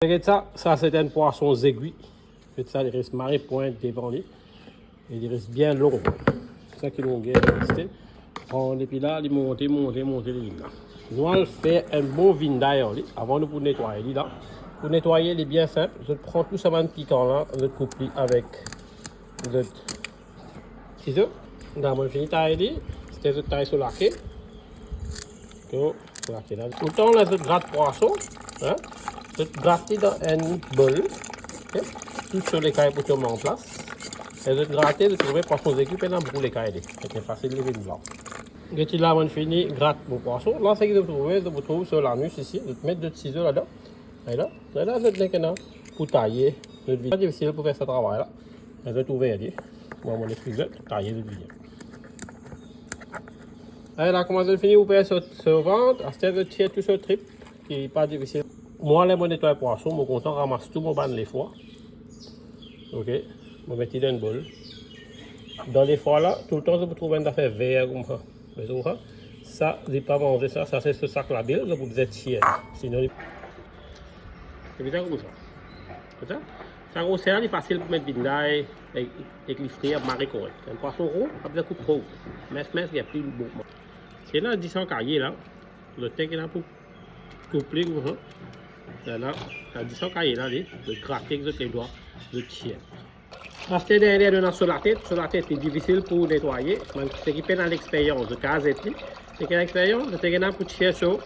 Regarde ça c'est un poisson aiguille. Faites ça, il reste marée pointe devant lui. Et il reste bien long. C'est ça qui est long. Et puis là, il monte les lignes. Nous allons faire un bon vindaille avant de pour nettoyer. Là. Pour nettoyer, il est bien simple. Je prends tout ça de piquant là, je coupe avec le ciseau. Là, je finis de tailler. C'était de taille sur la quai. Tout le temps, là, je gratte poisson. Hein? Je gratte dans un bol. Okay? Tout sur les cailles pour tout mettre en place. Et je gratte, je trouve poisson aigu pendant pour les cailles. C'est facile de lever le blanc. Quand il a fini, gratte mon poisson. Là, c'est que je trouve sur l'anus ici. Je vais mettre deux ciseaux là-dedans. Et là, je vais pour tailler. C'est pas difficile pour faire ce travail-là. Je vais trouver ici. Moi, mon esprit de tailler le billet. Et là, comment je finis, vous pouvez se vendre. À de tirer tout ce trip qui n'est pas difficile. Moi, les mon nettoie poisson, mon content ramasse tout mon ban les foies. Ok, je vais mettre dans une bol. Dans les foies là, tout le temps, je vous trouve une affaire vert comme ça. Ça, je ne vais pas manger ça, ça c'est ce sac là bille, vous êtes tirer. Sinon, c'est bien comme ça. Ça grosseur, c'est facile pour mettre vindaille et les frire marrer correct. Un poisson rond, pas de coupe trop. Mais il y a plus de bon. C'est là 10 cahiers là. Le temps est là pour couper comme ça. Là, à 10 cahiers là, de gratter avec les doigts, de tirer. Parce que derrière sur la tête c'est difficile pour nettoyer. Ce qui fait dans l'expérience de casette, c'est que l'expérience, c'est pour tirer sur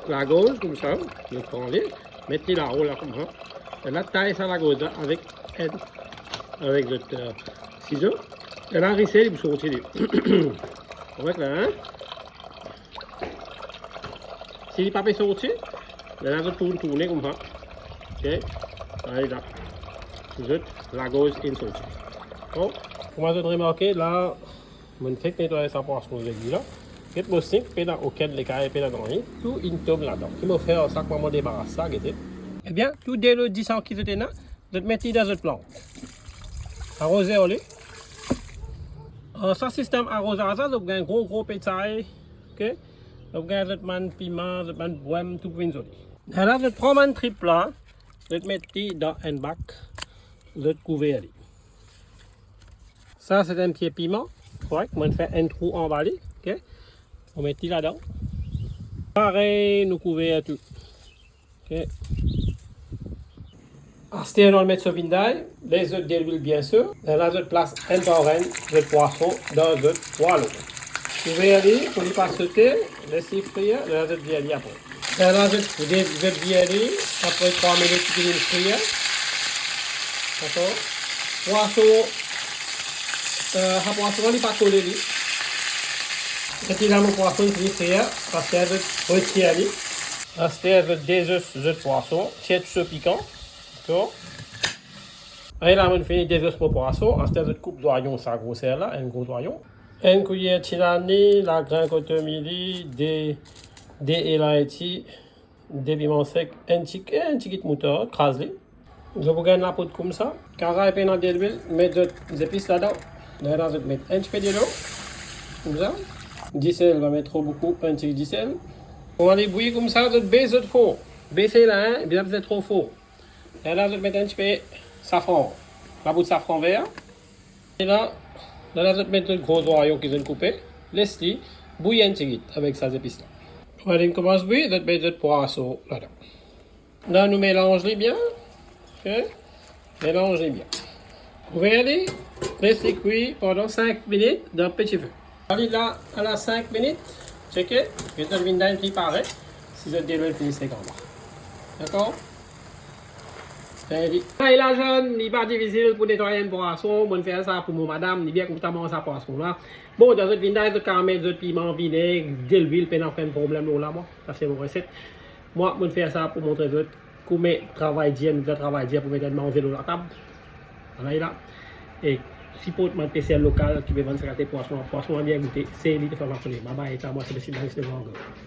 la gauche comme ça, le prendre, mettre là-haut là comme ça. Et là, taille ça la gauche avec le ciseau. Et là, risser, il faut sortir. On va mettre là, hein. S'il n'est pas fait sortir, là, je tourne comme ça. Ok, allez là. La gauche est sortie. Bon, comme vous avez remarqué, là, je fais nettoyer ça pour ce que là. Qu'est-ce que c'est que dans auquel les cailles dans tout une tombe là-dedans. Qui m'a fait ça pour me débarrasser ça, eh bien, tout dès le 10 ans qui était là, je vais mettre dans une plante. Arroser au lit. Ce système arrosage, ça, vous avez un gros pétail. Ok? Vous avez un piment, un boîme, tout pour une zone. Et là, je prends un triple là, je vais mettre dans un bac. Je vais couvrir. Ça, c'est un petit piment. Correct. On va faire un trou en bas. Ok? On met là-dedans. Pareil, nous couvrir tout. Ok? Ensuite, on va mettre ce vindaille. Les œufs d'huile, bien sûr. Et là, je place un par un de poisson dans le poêle. Couvrir pour ne pas sauter. Laissez frire. Là, je vais aller après. Et là, je vais aller après 3 minutes pour frire. D'accord? Poisson, n'est pas collé. C'est là mon poisson qui est fait parce qu'il y a de retirer. C'est des œufs de poisson, c'est ce piquant. D'accord? Et là, on fait des œufs pour poisson. Ensuite, je coupe d'oignon, ça grosseur là, un gros oignon. Une cuillère de tilani, la graine cotomili, des élaïtis, des piments secs, un petit moutarde, crasé. Je vous gagne la poudre comme ça. Quand ça est dans de l'huile, mettez des épices là-dedans. Là, je vais mettre un petit peu d'eau. Comme ça. Du sel, je vais mettre trop beaucoup, un petit peu de sel. On va les bouillir comme ça, je vais baisser le four. Baissez là, hein, bien vous êtes trop fort. Et là, je vais mettre un petit peu de safran. La bout de safran vert. Et là, je vais mettre le gros oignon que je vais couper. Laissez-le bouillir un petit peu avec ces épices là. On va commencer à bouillir, je vais mettre le poisson là-dedans. Là, nous mélangeons bien. Okay. Mélangez bien. Vous verrez, laissez cuire pendant 5 minutes dans le petit feu. Allez là, à la 5 minutes, checkez, je vais le vindaille qui paraît, si je déroule le 50. D'accord? Et la jeune, il n'est pas difficile pour nettoyer un poisson, on fait ça pour mon madame, il est bien content ça poisson là. Bon, dans cette vindaille, je vais mettre de piment, vinaigre, de l'huile, pour faire un problème là, ça c'est mon recette. Moi, je fais ça pour montrer que comme travail dire, nous travail dire pour mettre manger dans la table. Voilà là. Et si pour un spécial local qui veut vendre sa poisson bien goûté, c'est lui qui fait marcher. Bye bye, moi c'est le silence de